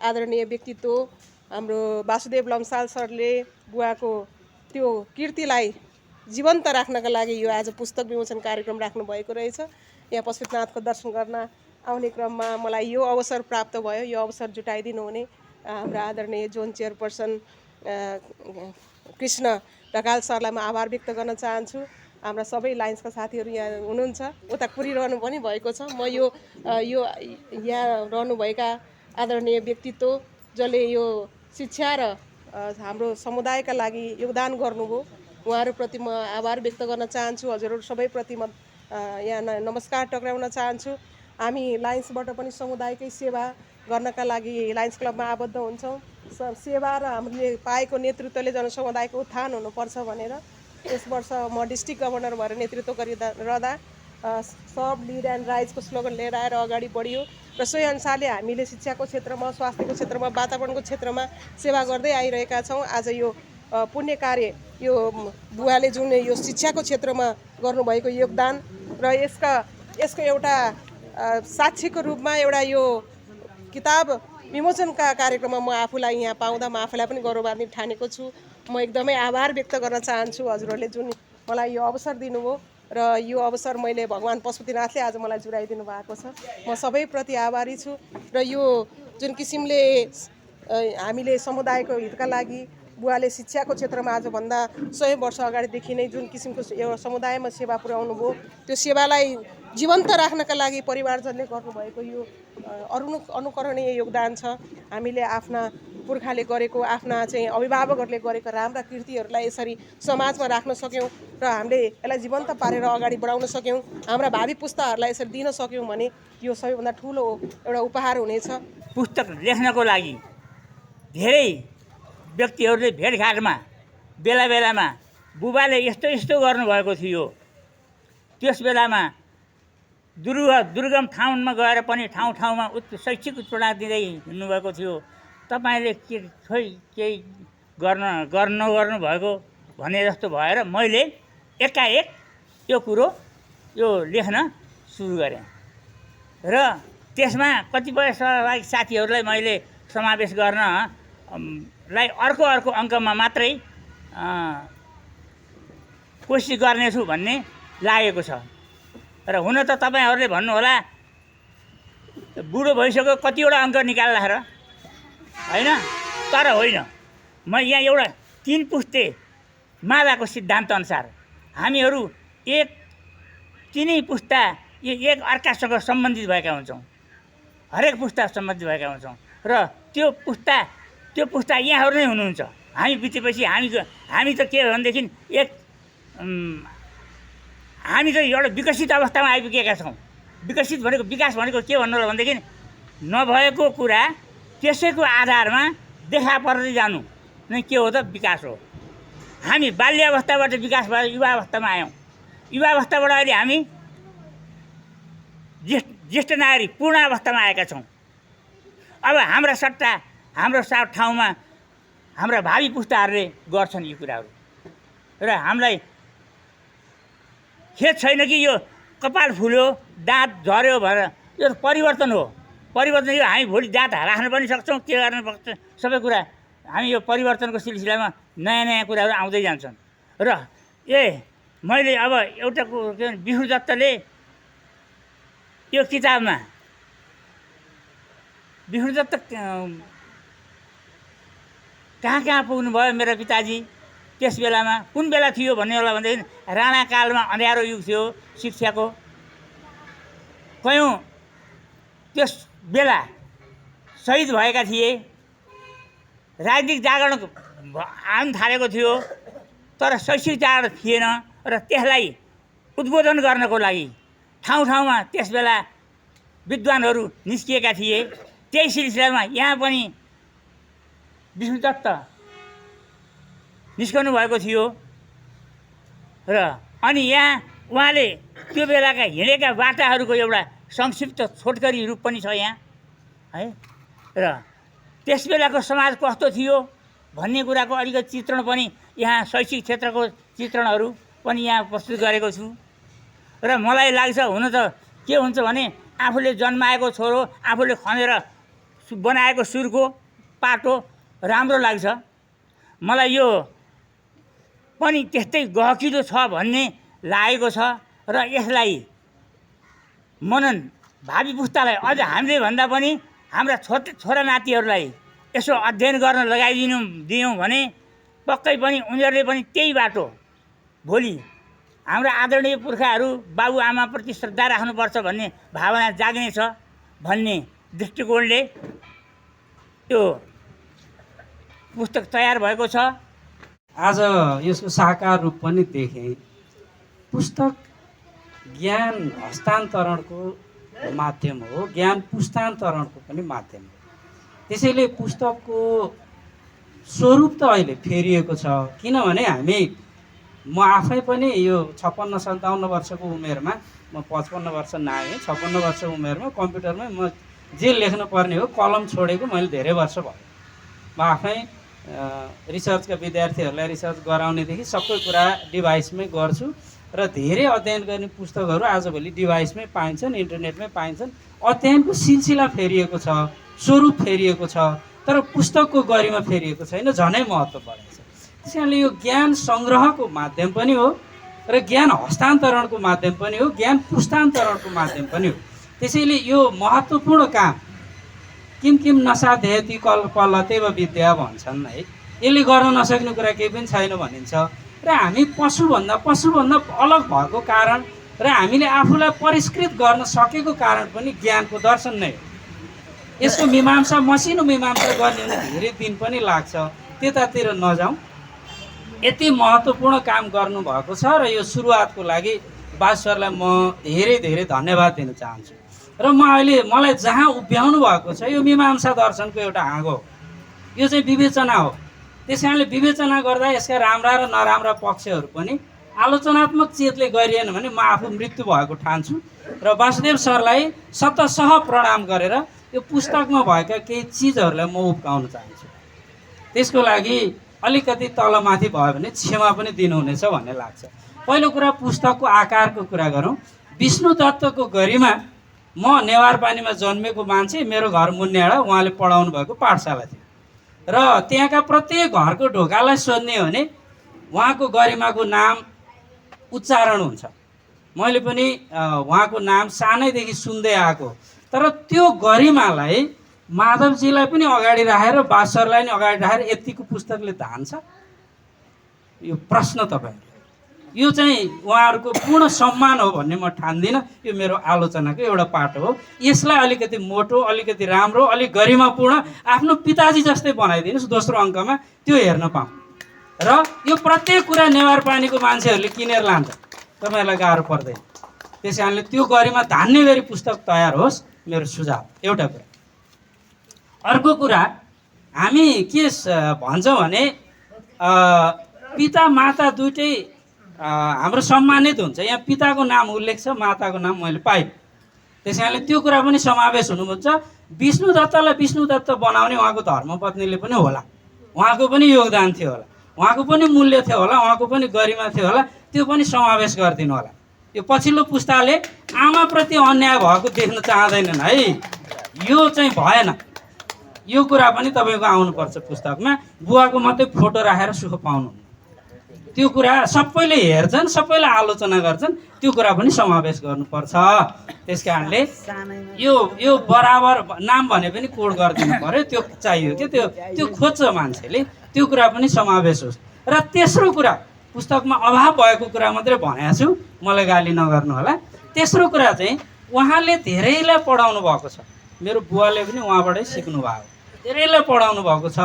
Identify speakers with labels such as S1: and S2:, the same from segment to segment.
S1: आदरणीय व्यक्तित्व हाम्रो वासुदेव लम्साल सरले बुवाको त्यो कीर्तिलाई जीवन्त राख्नका लागि यो आज पुस्तक विमोचन कार्यक्रम राख्नुभएको रहेछ। यहाँ पशुपतिनाथको दर्शन गर्न आउने क्रममा मलाई यो अवसर प्राप्त भयो। यो अवसर जुटाइदिनु हुने हाम्रो आदरणीय जोन चेयरपर्सन कृष्ण ढकाल सरलाई म आभार व्यक्त गर्न चाहन्छु। हाम्रा सबै लाइन्सका साथीहरू यहाँ हुनुहुन्छ, उता कुरिरहनु पनि भएको छ। म यो यहाँ रहनुभएका आदरणीय व्यक्तित्व जसले यो शिक्षा र हाम्रो समुदायका लागि योगदान गर्नुभयो, उहाँहरूप्रति म आभार व्यक्त गर्न चाहन्छु। हजुरहरू सबैप्रति म यहाँ नमस्कार टक्राउन चाहन्छु। हामी लायन्सबाट पनि समुदायकै सेवा गर्नका लागि लायन्स क्लबमा आबद्ध हुन्छौँ। सेवा र हामीले पाएको नेतृत्वले जनसमुदायको उत्थान हुनुपर्छ भनेर यस वर्ष म डिस्ट्रिक्ट गभर्नर भएर नेतृत्व गरिरहँदा सर्भ लिड एन्ड राइजको स्लोगन लिएर आएर अगाडि बढियो र सोही अनुसारले हामीले शिक्षाको क्षेत्रमा, स्वास्थ्यको क्षेत्रमा, वातावरणको क्षेत्रमा सेवा गर्दै आइरहेका छौँ। आज यो पुण्य कार्य, यो बुवाले जुन यो शिक्षाको क्षेत्रमा गर्नुभएको योगदान र यसको एउटा साक्षीको रूपमा एउटा यो किताब विमोचनका कार्यक्रममा म आफूलाई यहाँ पाउँदा म आफूलाई पनि गौरवान्वित ठानेको छु। म एकदमै आभार व्यक्त गर्न चाहन्छु हजुरहरूले जुन मलाई यो अवसर दिनुभयो र यो अवसर मैले भगवान् पशुपतिनाथले आज मलाई जुराइदिनु भएको छ। म सबैप्रति आभारी छु र यो जुन किसिमले हामीले समुदायको हितका लागि बुवाले शिक्षाको क्षेत्रमा आजभन्दा 100 वर्ष अगाडिदेखि नै जुन किसिमको यो समुदायमा सेवा पुर्याउनु भयो, त्यो सेवालाई जीवन्त राख्नका लागि परिवारजनले गर्नुभएको यो अनुकरणीय योगदान छ। हामीले आफ्ना पुर्खाले गरेको, आफ्ना चाहिँ अभिभावकहरूले गरेका राम्रा कृतिहरूलाई यसरी समाजमा राख्न सक्यौँ र हामीले यसलाई जीवन्त पारेर अगाडि बढाउन सक्यौँ, हाम्रा भावी पुस्ताहरूलाई यसरी दिन सक्यौँ भने यो सबैभन्दा ठुलो एउटा उपहार हुनेछ।
S2: पुस्तक लेख्नको लागि धेरै व्यक्तिहरूले भेटघाटमा बेला बेलामा बुबाले यस्तो गर्नुभएको थियो। त्यस बेलामा दुर्गम ठाउँमा गएर पनि ठाउँमा शैक्षिक उत्पीडन दिँदै हिँड्नुभएको थियो। तपाईँले केही गर्नु भएको भने जस्तो भएर मैले एकाएक यो कुरो लेख्न सुरु गरेँ र त्यसमा कतिपय सहभागी साथीहरूलाई मैले समावेश गर्न अर्को अङ्कमा मात्रै कोसिस गर्नेछु भन्ने लागेको छ। र हुन त तपाईँहरूले भन्नुहोला बुढो भइसक्यो कतिवटा अङ्क निकाल्ला र, होइन? तर होइन, म यहाँ एउटा 3 पुस्ते मालाको सिद्धान्त अनुसार हामीहरू तिनै पुस्ता एक अर्कासँग सम्बन्धित भएका हुन्छौँ, हरेक पुस्ता सम्बन्धित भएका हुन्छौँ र त्यो पुस्ता यहाँहरू नै हुनुहुन्छ। हामी बितेपछि हामी त के भनेदेखि हामी त एउटा विकसित अवस्थामा आइपुगेका छौँ। विकसित भनेको, विकास भनेको के भन्नु होला भनेदेखि नभएको कुरा त्यसैको आधारमा देखा पर्दै जानु नै के हो त विकास हो। हामी बाल्यावस्थाबाट विकास भएर युवा अवस्थामा आयौँ। युवा अवस्थाबाट अहिले हामी ज्येष्ठ नागरिक पूर्ण अवस्थामा आएका छौँ। अब हाम्रो ठाउँमा हाम्रा भावी पुस्ताहरूले गर्छन् यी कुराहरू र हामीलाई खेद छैन कि यो कपाल फुल्यो, दाँत झऱ्यो भनेर। यो परिवर्तन हो। परिवर्तन यो हामी भोलि दाँत राख्न पनि सक्छौँ, के गर्न सक्छ, सबै कुरा हामी यो परिवर्तनको सिलसिलामा नयाँ कुराहरू आउँदै जान्छन्। र मैले अब एउटा के भन्छ विष्णु दत्तले यो किताबमा विष्णु दत्त कहाँ कहाँ पुग्नुभयो मेरो पिताजी त्यस बेलामा कुन बेला थियो भन्ने होला भनेदेखि राणाकालमा अँध्यारो युग थियो शिक्षाको कयौँ त्यस बेला शहीद भएका थिए राजनीतिक जागरण आउन थालेको थियो तर शैक्षिक जागरण थिएन र त्यसलाई उद्बोधन गर्नको लागि ठाउँ ठाउँमा त्यस बेला विद्वानहरू निस्किएका थिए त्यही सिलसिलामा यहाँ पनि विष्णु दत्त निस्कनु भएको थियो र अनि यहाँ उहाँले त्यो बेलाका हिँडेका बाटाहरूको एउटा संक्षिप्त छोटकरी रूप पनि छ यहाँ है र त्यस बेलाको समाज कस्तो थियो भन्ने कुराको अलिकति चित्रण पनि यहाँ शैक्षिक क्षेत्रको चित्रणहरू पनि यहाँ प्रस्तुत गरेको छु र मलाई लाग्छ हुन त के हुन्छ भने आफूले जन्माएको छोरो आफूले खनेर बनाएको सुरको पाटो राम्रो लाग्छ मलाई यो पनि त्यस्तै गहकिलो छ भन्ने लागेको छ र यसलाई मनन भावी पुस्तालाई अझ हामीले भन्दा पनि हाम्रा छोरा नातिहरूलाई यसो अध्ययन गर्न दियौँ भने पक्कै पनि उनीहरूले पनि त्यही बाटो भोलि हाम्रा आदरणीय पुर्खाहरू बाबुआमाप्रति श्रद्धा राख्नुपर्छ भन्ने भावना जाग्नेछ भन्ने दृष्टिकोणले त्यो पुस्तक तयार भएको छ।
S3: आज यसको साकार रूप पनि देखेँ। पुस्तक ज्ञान हस्तान्तरणको माध्यम हो, ज्ञान पुस्तान्तरणको पनि माध्यम हो। त्यसैले पुस्तकको स्वरूप त अहिले फेरिएको छ, किनभने म आफै पनि यो 56-57 वर्षको उमेरमा, म 55 वर्ष नआएँ, 56 वर्ष उमेरमा कम्प्युटरमै म जे लेख्नु पर्ने हो कलम छोडेको मैले धेरै वर्ष भयो। म आफै रिसर्चका विद्यार्थीहरूलाई रिसर्च गराउनेदेखि सबै कुरा डिभाइसमै गर्छु र धेरै अध्ययन गर्ने पुस्तकहरू आजभोलि डिभाइसमै पाइन्छन्, इन्टरनेटमै पाइन्छन्। अध्ययनको सिलसिला फेरिएको छ, स्वरूप फेरिएको छ, तर पुस्तकको गरिमा फेरिएको छैन, झनै महत्त्व बढेको छ। त्यसैले यो ज्ञान सङ्ग्रहको माध्यम पनि हो र ज्ञान हस्तान्तरणको माध्यम पनि हो, ज्ञान पुस्तान्तरणको माध्यम पनि हो। त्यसैले यो महत्त्वपूर्ण काम किम नसाध्यति कलतेव विद्या भन्छन् है, यसले गर्न नसक्ने कुरा केही पनि छैन भनिन्छ। र हामी पशुभन्दा अलग भएको कारण र हामीले आफूलाई परिष्कृत गर्न सकेको कारण पनि ज्ञानको दर्शन नै हो। यसको मीमांसा, मसिनो मीमांसा गर्ने भने धेरै दिन पनि लाग्छ, त्यतातिर नजाउँ। यति महत्त्वपूर्ण काम गर्नुभएको छ र यो सुरुवातको लागि बासुरलाई म धेरै धन्यवाद दिन चाहन्छु। र मलाई जहाँ उभ्याउनु भएको छ यो मीमांसा दर्शनको एउटा हाँगो हो, यो चाहिँ विवेचना हो। त्यस कारणले विवेचना गर्दा यसका राम्रा र नराम्रा पक्षहरू पनि आलोचनात्मक चेतले गरिएन भने म आफू मृत्यु भएको ठान्छु र वासुदेव सरलाई शतशः प्रणाम गरेर यो पुस्तकमा भएका केही चिजहरूलाई म उब्काउन चाहन्छु। त्यसको लागि अलिकति तलमाथि भयो भने क्षमा पनि दिनुहुनेछ भन्ने लाग्छ। पहिलो कुरा पुस्तकको आकारको कुरा गरौँ। विष्णु दत्तको गरिमा, म नेवारपानीमा जन्मेको मान्छे, मेरो घर मुन्याडा, उहाँले पढाउनु भएको पाठशाला थियो र त्यहाँका प्रत्येक घरको ढोकालाई सोध्ने हो भने उहाँको गरिमाको नाम उच्चारण हुन्छ। मैले पनि उहाँको नाम सानैदेखि सुन्दै आएको, तर त्यो गरिमालाई माधवजीलाई पनि अगाडि राखेर बासरलाई पनि अगाडि राखेर यतिको पुस्तकले धान्छ? यो प्रश्न तपाईँ, यो चाहिँ उहाँहरूको पूर्ण सम्मान हो भन्ने म ठान्दिनँ। यो मेरो आलोचनाको एउटा पाटो हो। यसलाई अलिकति मोटो, अलिकति राम्रो, अलिक गरिमापूर्ण, आफ्नो पिताजी जस्तै बनाइदिनुहोस् दोस्रो अङ्कमा, त्यो हेर्न पाऊँ। र यो प्रत्येक कुरा नेवारपानीको मान्छेहरूले किनेर लान्छ, तपाईँहरूलाई गाह्रो पर्दैन। त्यस कारणले त्यो गरिमा धान्ने गरी पुस्तक तयार होस्, मेरो सुझाव एउटा कुरा। अर्को कुरा, हामी के भन्छौँ भने पिता माता दुइटै हाम्रो सम्मानित हुन्छ। यहाँ पिताको नाम उल्लेख छ, माताको नाम मैले पाएँ। त्यस कारणले त्यो कुरा पनि समावेश हुनुहुन्छ। विष्णु दत्तलाई विष्णु दत्त बनाउने उहाँको धर्मपत्नीले पनि होला, उहाँको पनि योगदान थियो होला, उहाँको पनि मूल्य थियो होला, उहाँको पनि गरिमा थियो होला, त्यो पनि समावेश गरिदिनु होला। यो पछिल्लो पुस्ताले आमाप्रति अन्याय भएको देख्न चाहँदैनन् है, यो चाहिँ भएन। यो कुरा पनि तपाईँको आउनुपर्छ पुस्तकमा। बुवाको मात्रै फोटो राखेर सुख पाउनुहुन्न, त्यो कुरा सबैले हेर्छन्, सबैले आलोचना गर्छन्, त्यो कुरा पनि समावेश गर्नुपर्छ। त्यस कारणले यो बराबर नाम भने पनि कोड गरिदिनु पर्यो, त्यो चाहियो कि त्यो खोज्छ मान्छेले, त्यो कुरा पनि समावेश होस्। र तेस्रो कुरा, पुस्तकमा अभाव भएको कुरा मात्रै भनेको छु, मलाई गाली नगर्नु होला। तेस्रो कुरा चाहिँ उहाँले धेरैलाई पढाउनु भएको छ, मेरो बुवाले पनि उहाँबाटै सिक्नु भएको, धेरैलाई पढाउनु भएको छ।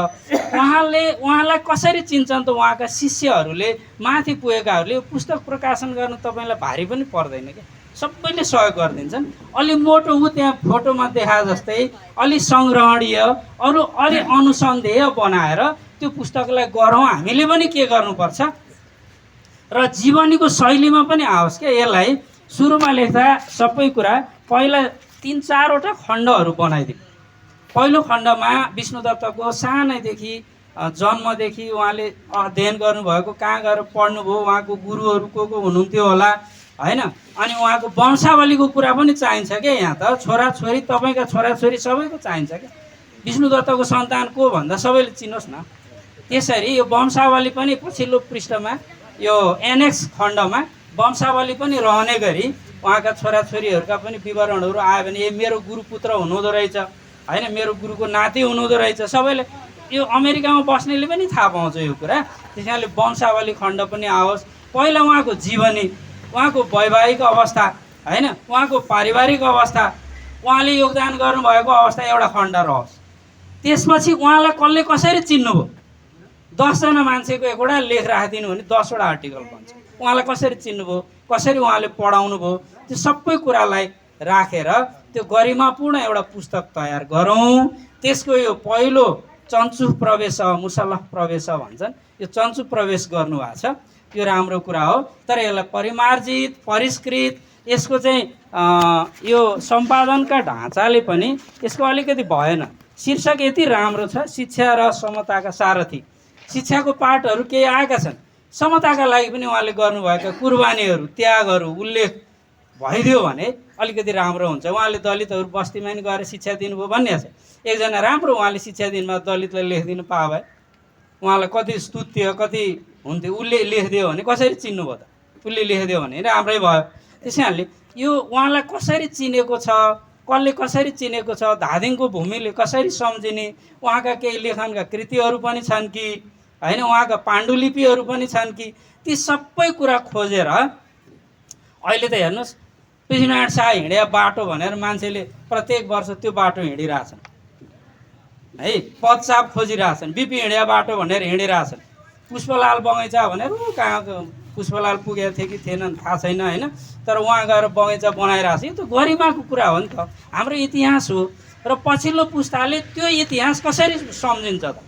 S3: उहाँलाई कसरी चिन्छन् त उहाँका शिष्यहरूले, माथि पुगेकाहरूले। यो पुस्तक प्रकाशन गर्न तपाईँलाई भारी पनि पर्दैन क्या, सबैले सहयोग गरिदिन्छन्। अलि मोटो त्यहाँ फोटोमा देखा जस्तै अलि सङ्ग्रहणीय, अरू अलि अनुसन्धेय बनाएर त्यो पुस्तकलाई गरौँ। हामीले पनि के गर्नुपर्छ र जीवनीको शैलीमा पनि आओस् क्या। यसलाई सुरुमा लेख्दा सबै कुरा पहिला 3-4वटा खण्डहरू बनाइदिउँ। पहिलो खण्डमा विष्णुदत्तको सानैदेखि जन्मदेखि उहाँले अध्ययन गर्नुभएको, कहाँ गएर पढ्नुभयो, उहाँको गुरुहरू को हुनुहुन्थ्यो होला होइन, अनि उहाँको वंशावलीको कुरा पनि चाहिन्छ क्या। यहाँ त छोराछोरी, तपाईँका छोराछोरी सबैको चाहिन्छ क्या। विष्णुदत्तको सन्तान को भन्दा सबैले चिन्नुहोस् न। त्यसरी यो वंशावली पनि पछिल्लो पृष्ठमा, यो एनेक्स खण्डमा वंशावली पनि रहने गरी उहाँका छोराछोरीहरूका पनि विवरणहरू आयो भने ए मेरो गुरुपुत्र हुनुहुँदो रहेछ होइन, मेरो गुरुको नाति हुनुहुँदो रहेछ, सबैले यो अमेरिकामा बस्नेले पनि थाहा पाउँछ यो कुरा। त्यस कारणले वंशावली खण्ड पनि आओस्। पहिला उहाँको जीवनी, उहाँको वैवाहिक अवस्था होइन, उहाँको पारिवारिक अवस्था, उहाँले योगदान गर्नुभएको अवस्था एउटा खण्ड रहोस्। त्यसपछि उहाँलाई कसले कसरी चिन्नुभयो, 10जना मान्छेको एकवटा लेख राखिदिनु भने 10वटा आर्टिकल बन्छ। उहाँलाई कसरी चिन्नुभयो, कसरी उहाँले पढाउनु भयो, त्यो सबै कुरालाई राखेर त्यो गरिमापूर्ण एउटा पुस्तक तयार गरौँ। त्यसको यो पहिलो चन्चु प्रवेश, मुसल्लह प्रवेश भन्छन्, यो चन्चु प्रवेश गर्नुभएको छ, यो राम्रो कुरा हो। तर यसलाई परिमार्जित, परिष्कृत, यसको चाहिँ यो सम्पादनका ढाँचाले पनि यसको अलिकति भएन। शीर्षक यति राम्रो छ, शिक्षा र समताका सारथी। शिक्षाको पाठहरू केही आएका छन्, समताका लागि पनि उहाँले गर्नुभएका कुर्बानीहरू, त्यागहरू उल्लेख भइदियो भने अलिकति राम्रो हुन्छ। उहाँले दलितहरू बस्तीमा नि गएर शिक्षा दिनुभयो भन्ने छ। एकजना राम्रो उहाँले शिक्षा दिनमा दलितलाई लेखिदिनु पायो भए उहाँलाई कति स्तुत्य कति हुन्थ्यो। उसले लेखिदियो भने कसरी चिन्नुभयो त, उसले लेखिदियो भने राम्रै भयो। त्यस कारणले यो उहाँलाई कसरी चिनेको छ, कसले कसरी चिनेको छ, धादिङको भूमिले कसरी सम्झिने, उहाँका केही लेखनका कृतिहरू पनि छन् कि होइन, उहाँका पाण्डुलिपिहरू पनि छन् कि, ती सबै कुरा खोजेर अहिले त हेर्नुहोस् पृथ्वीनारायण शाह हिँडे बाटो भनेर मान्छेले प्रत्येक वर्ष त्यो बाटो हिँडिरहेछन् है, पदसाप खोजिरहेछन्। बिपी हिँडे बाटो भनेर हिँडिरहेछन्। पुष्पलाल बगैँचा भनेर कहाँ पुष्पलाल पुगेको थियो कि थिएनन् थाहा छैन होइन, तर उहाँ गएर बगैँचा बनाइरहेछ। यो त गरिमाको कुरा हो नि त, हाम्रो इतिहास हो। र पछिल्लो पुस्ताले त्यो इतिहास कसरी सम्झिन्छ त,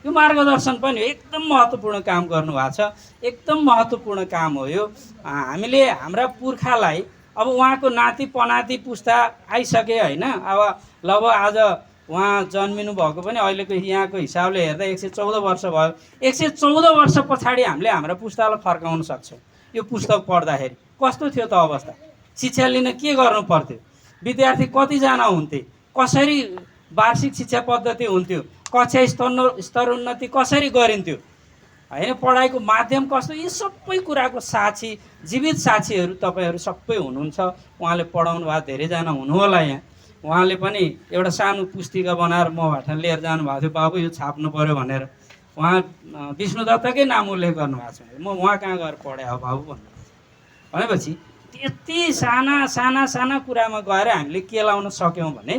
S3: यो मार्गदर्शन पनि एकदम महत्त्वपूर्ण काम गर्नुभएको छ, एकदम महत्त्वपूर्ण काम हो यो। हामीले हाम्रा पुर्खालाई, अब उहाँको नाति पनाति पुस्ता आइसके होइन, अब लगभग आज उहाँ जन्मिनु भएको पनि अहिलेको यहाँको हिसाबले हेर्दा 114 वर्ष भयो। 114 वर्ष पछाडि हामीले हाम्रा पुस्तालाई फर्काउन सक्छौँ। यो पुस्तक पढ्दाखेरि कस्तो थियो त अवस्था, शिक्षा लिन के गर्नु पर्थ्यो, विद्यार्थी कतिजना हुन्थे, कसरी वार्षिक शिक्षा पद्धति हुन्थ्यो, कक्षा स्तरोन्नति कसरी गरिन्थ्यो होइन, पढाइको माध्यम कस्तो, यी सबै कुराको साक्षी, जीवित साक्षीहरू तपाईँहरू सबै हुनुहुन्छ। उहाँले पढाउनु भएको धेरैजना हुनु होला यहाँ। उहाँले पनि एउटा सानो पुस्तिका बनाएर मबाट लिएर जानुभएको थियो, बाबु यो छाप्नु पऱ्यो भनेर। उहाँ विष्णुदत्तकै नाम उल्लेख गर्नुभएको छ, म उहाँ कहाँ गएर पढेँ हो बाबु भन्नुभएको। भनेपछि यति साना साना साना कुरामा गएर हामीले के लाउन सक्यौँ भने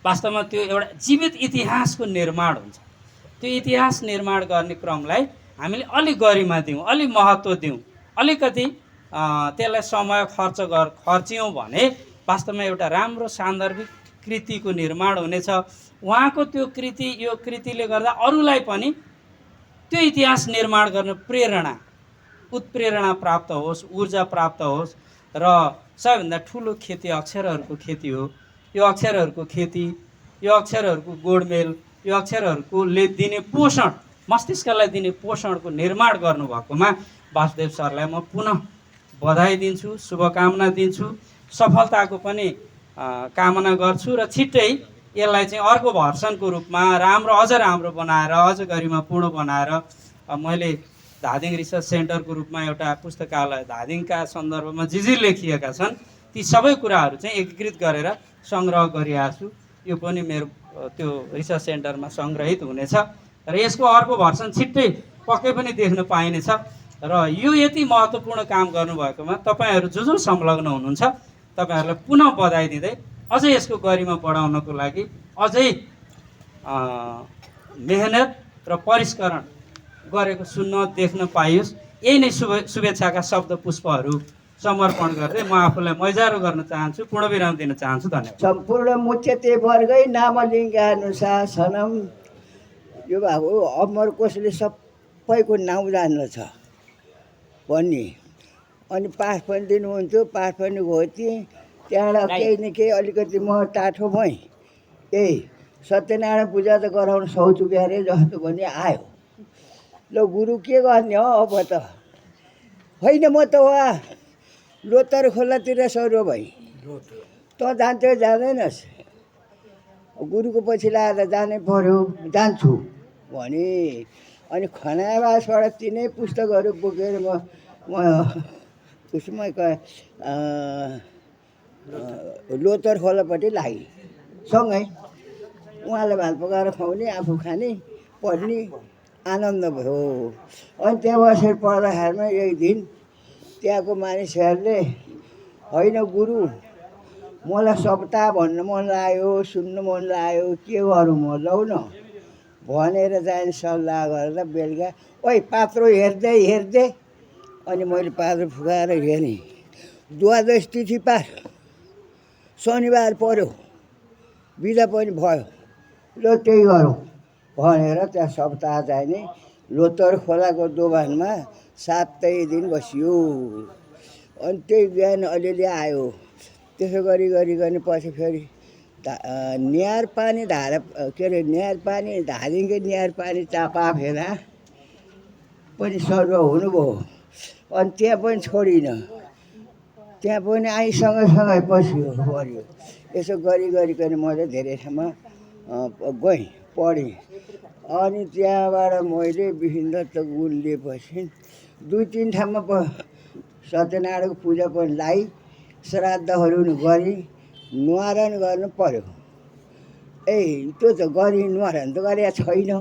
S3: वास्तवमा त्यो एउटा जीवित इतिहासको निर्माण हुन्छ। त्यो इतिहास निर्माण गर्ने क्रमलाई हामीले अलिक गरिमा दिउँ, अलिक महत्त्व दिउँ, अलिकति त्यसलाई समय खर्च्यौँ भने वास्तवमा एउटा राम्रो सान्दर्भिक कृतिको निर्माण हुनेछ। उहाँको त्यो कृति, यो कृतिले गर्दा अरूलाई पनि त्यो इतिहास निर्माण गर्न प्रेरणा, उत्प्रेरणा प्राप्त होस्, ऊर्जा प्राप्त होस्। र सबैभन्दा ठुलो खेती अक्षरहरूको खेती हो। यो अक्षरहरूको खेती, यो अक्षरहरूको गोडमेल, यो अक्षरहरूले दिने पोषण, मस्तिष्कलाई दिने पोषणको निर्माण गर्नुभएकोमा वासुदेव सरलाई म पुनः बधाई दिन्छु, शुभकामना दिन्छु, सफलताको पनि कामना गर्छु। र छिट्टै यसलाई चाहिँ अर्को भर्सनको रूपमा राम्रो, अझ राम्रो बनाएर, अझ गरिमापूर्ण बनाएर मैले धादिङ रिसर्च सेन्टरको रूपमा एउटा पुस्तकालय धादिङका सन्दर्भमा जे लेखिएका छन् ती सबै कुराहरू चाहिँ एकीकृत गरेर सङ्ग्रह गरिरहेको छु। यो पनि मेरो त्यो रिसर्च सेन्टरमा सङ्ग्रहित हुनेछ र यसको अर्को भर्सन छिट्टै पक्कै पनि देख्न पाइनेछ। र यो यति महत्त्वपूर्ण काम गर्नुभएकोमा तपाईँहरू जो संलग्न हुनुहुन्छ तपाईँहरूलाई पुनः बधाई दिँदै अझै यसको गरिमा बढाउनको लागि अझै मेहनत र परिष्करण गरेको सुन्न देख्न पाइयोस्, यही नै शुभेच्छाका शब्द पुष्पहरू समर्पण गर्दै म आफूलाई मैजारो गर्न चाहन्छु, पूर्णविराम दिन चाहन्छु। धन्यवाद।
S4: सम्पूर्ण मुख्यते वर्गै नामलिङ्गानुशासनम। यो अब अमरकोशले सबैको नाउँ जान्दछ भन्ने, अनि पाठ पनि दिनुहुन्थ्यो, पाठ पनि गयो त्यहाँबाट केही न केही अलिकति म टाठो भएँ। यही सत्यनारायण पूजा त गराउन सक्छु क्यारे जस्तो पनि आयो। ल गुरु के गर्ने हो अब त होइन, म त वहाँ लोतर खोलातिर सरो भएँ। त जान्थ्यो जाँदैनस्, गुरुको पछि लाएर जानै पर्यो, जान्छु भने। अनि खनावासबाट तिनै पुस्तकहरू बोकेर म उसमा लोतर खोलापट्टि लागेँ सँगै। उहाँले भात पकाएर खुवाउने, आफू खाने, पढ्ने, आनन्द भयो। अनि त्यहाँ बसेर पढ्दाखेरिमा एक दिन त्यहाँको मानिसहरूले होइन गुरु मलाई सप्ताह भन्न मन लाग्यो, सुन्नु मन लाग्यो, के गरौँ म, लौ न भनेर चाहिँ सल्लाह गरेर बेलुका ओइ पात्रो हेर्दै अनि मैले पात्रो फुकाएर हेरेँ। द्वादश तिथि पार, शनिबार पर्यो, बिदा पनि भयो। ल त्यही गरौँ भनेर त्यहाँ सप्ताह चाहिँ नि लोतर खोलाको दोभानमा 7 दिन बसियो। अनि त्यही बिहान अलिअलि आयो। त्यसो गरिकन पछि फेरि न्यार पानी धारा के अरे न्यार पानी धादिङकै न्यार पानी चापा फेला पनि सरुवा हुनुभयो। अनि त्यहाँ पनि छोडिनँ, त्यहाँ पनि सँगै पऱ्यो। यसो गरिकन मैले धेरै ठाउँमा गएँ, पढेँ। अनि त्यहाँबाट मैले विभिन्न गुण लिएपछि 2-3 ठाउँमा सत्यनारायणको पूजा पनि लाई, श्राद्धहरू पनि गरेँ, न्वारन गर्नु पर्यो। त्यो त गरेँ, न्वारन त गरेको छैन।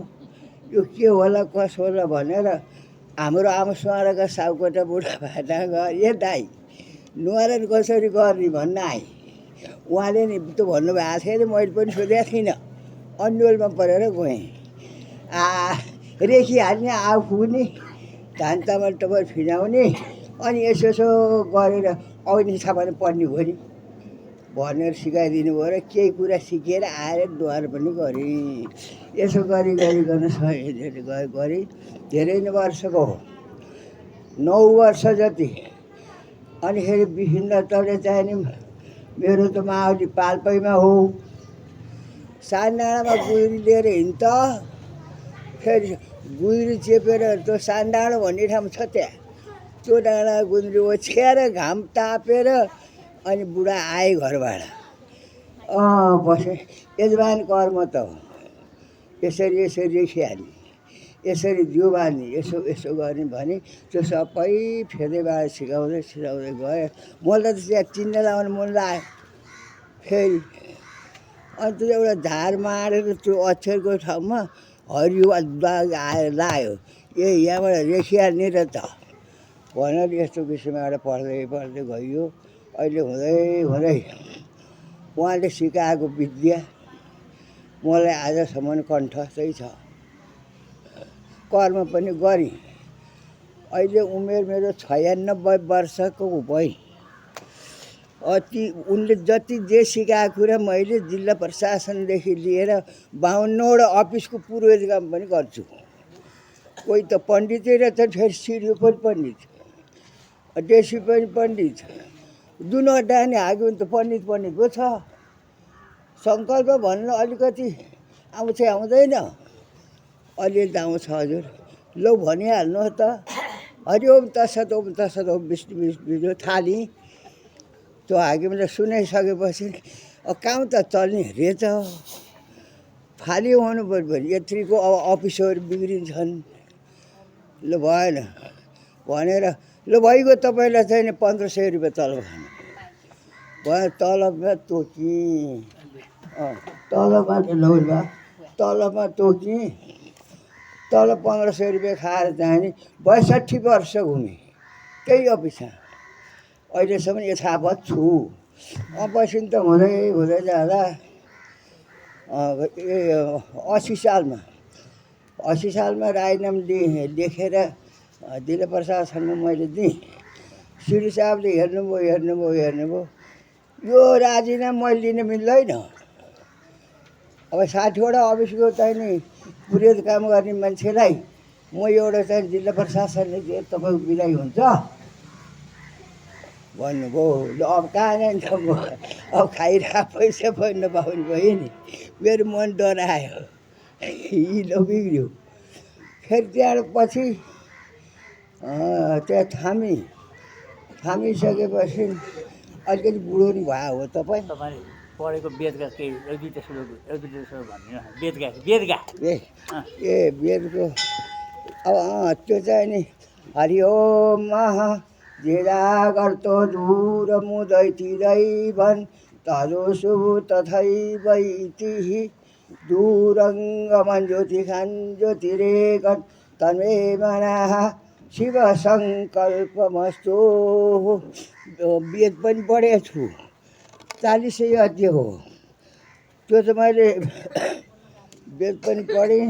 S4: यो के होला कसो होला भनेर हाम्रो आमा सुवाराका साउकोटा बुढापाटा गए दाइ न्वारन कसरी गर्ने भन्न आएँ। उहाँले नि त भन्नुभएको थियो, मैले पनि सोधेको थिइनँ, अन्यलमा परेर गएँ। रेखी हाल्ने, आऊ पुग्ने, धान चामल टपर फिजाउने, अनि यसो गरेर अग्नि छापाले पर्ने हो नि भनेर सिकाइदिनु भयो र केही कुरा सिकेर आएर द्वार पनि गरेँ। यसो गरिकन गरेँ। धेरै नै वर्षको हो, 9 वर्ष जति। अनि फेरि विभिन्नताले चाहिँ नि मेरो त माओली पाल्पैमा हो, सानडाँडामा गुन्द्री लिएर हिँड्छ। फेरि गुन्द्री चेपेर त्यो सानडाँडो भन्ने ठाउँ छ त्यहाँ, त्यो डाँडा गुन्द्री ओछ्याएर घाम तापेर अनि बुढा आए घरबाट। बसेँ। यजमान कर्म त हो, यसरी रेखिहाल्ने, यसरी जिउ बाँध्ने, यसो गर्ने भने त्यो सबै फेदैबाट सिकाउँदै गयो। मलाई त त्यहाँ चिन्न लाउनु मन लाग्यो। फेरि अनि त्यो एउटा झार माडेर त्यो अक्षरको ठाउँमा हरियो दाग आएर लाग्यो, यहाँबाट रेखिहाल्ने र त भनेर यस्तो किसिमबाट पढ्दै गइयो। अहिले हुँदै उहाँले सिकाएको विद्या मलाई आजसम्म कण्ठस्थै छ। कर्म पनि गरेँ। अहिले उमेर मेरो 96 वर्षको भएँ। उनले जति जे सिकाएको कुरा मैले जिल्ला प्रशासनदेखि लिएर 52वटा अफिसको पूर्वेज काम पनि गर्छु। कोही त पण्डितै रहेछ, फेरि सिडिओ पनि पण्डित, डेसी पनि पण्डित, दुनवटा नि हाक्यो भने त पण्डित पो छ। सङ्कल्प भन्न अलिकति आउँदैन, अलिअलि त आउँछ हजुर। लौ भनिहाल्नुहोस् त, हरि ओम तत्सत ओम विष्णु थालेँ। त्यो हाकिमले सुनाइसकेपछि काम त चल्ने रहेछ। फाल्यो हुनु पऱ्यो भने यत्रीको अब अफिसहरू बिग्रिन्छन्, ल भएन भनेर ल भइगयो तपाईँलाई चाहिँ नि 1500 रुपियाँ तलब खानु भयो तलबमा तोकिएँ तलबमा लौ ल तलबमा तोकिएँ तलब 1500 रुपियाँ खाएर चाहिँ नि 62 वर्ष घुमेँ त्यही अफिसमा अहिलेसम्म यथावत छु पछि त हुँदै हुँदै जाँदा 80 सालमा राजीनामा लेखेर दिल प्रसाद शर्मा मैले दिएँ श्री साहबले हेर्नुभयो यो राजीनामा मैले लिन मिल्दैन अब 60वटा अफिसको चाहिँ नि पुरेर काम गर्ने मान्छेलाई म एउटा चाहिँ जिल्ला प्रशासनले चाहिँ तपाईँको बिदाई हुन्छ भन्नुभयो ल अब कहाँ जान्छ म अब खाइरहेको पैसा पनि नपाउने भयो नि मेरो मन डरायो हिलो बिग्रियो फेरि त्यहाँबाट पछि त्यहाँ थामिसकेपछि अलिकति बुढो नि भयो हो तपाईँ
S2: तपाईँले पढेको वेदका केही एक दुईवटा सुरु भनिदिनु
S4: ए वेदको अब त्यो चाहिँ नि हरिओम जेरागर्तो दूर मुदैतिरै भन् तलो शुभ तथैव इति दूरङ्गमन् ज्योतिखान ज्योतिरेगन् तन्मे मनाः शिव सङ्कल्पमस्तु वेद पनि पढेको छु 40 अध्याय हो त्यो त मैले वेद पनि पढेँ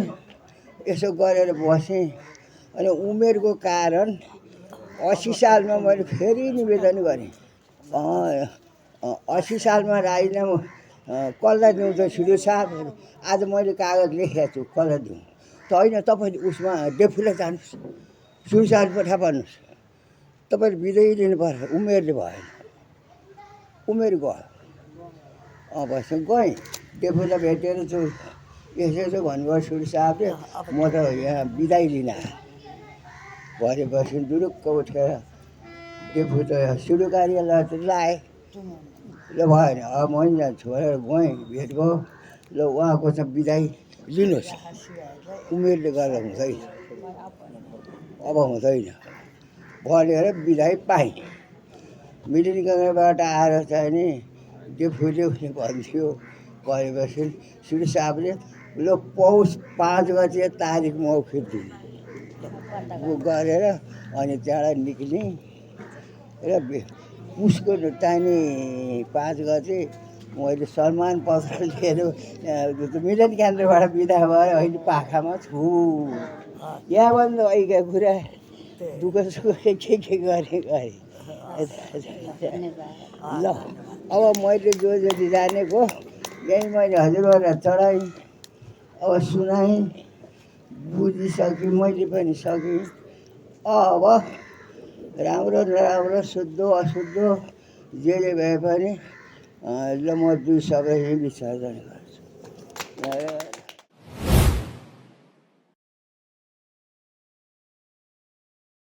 S4: यसो गरेर बसेँ अनि उमेरको कारण 80 सालमा मैले फेरि निवेदन गरेँ 80 सालमा राजीनामा कसलाई दिउँ त सिडिओ साहब आज मैले कागज लेखेको छु कसलाई दिउँ त होइन तपाईँले उसमा डेफुलाई जानुहोस् सिडिओ साहब पठा पर्नुहोस् तपाईँले बिदै लिनुपर्छ उमेरले भएन उमेर गयो बस गएँ डेफुलाई भेटेर चाहिँ यसो भन्नुभयो सिडिओ साहबले म त यहाँ बिदाई लिन भरेपछि दुरुक्क उठेर डेफु त सिडिओ कार्यालय त लाएँ ल भएन अब म पनि जान्छु भनेर गएँ भेट भयो ल उहाँको चाहिँ बिदाई लिनुहोस् उमेरले गर्दा हुँदैन अब हुँदैन भनेर बिदाई पाएँ मिलिनिगढबाट आएर चाहिँ नि डेफुले भन्थ्यो भनेपछि सिडिओ साहबले ल पौष 5 गते तारिक मौखिक दिने गरेर अनि त्यहाँबाट निक्लेँ र पुसको टाइम 5 गते मैले सम्मान पत्र लिएर मिलन केन्द्रबाट बिदा भएर अहिले पाखामा छु यहाँभन्दा अहिलेका कुरा दुःख सुख के गरेँ ल अब मैले जो जति जानेको यहीँ मैले हजुरहरूलाई चढाएँ अब सुनाएँ बुझिसकेँ मैले पनि सकेँ अब राम्रो नराम्रो शुद्ध अशुद्ध जे भए पनि ल म 2 सबै विसर्जन गर्छु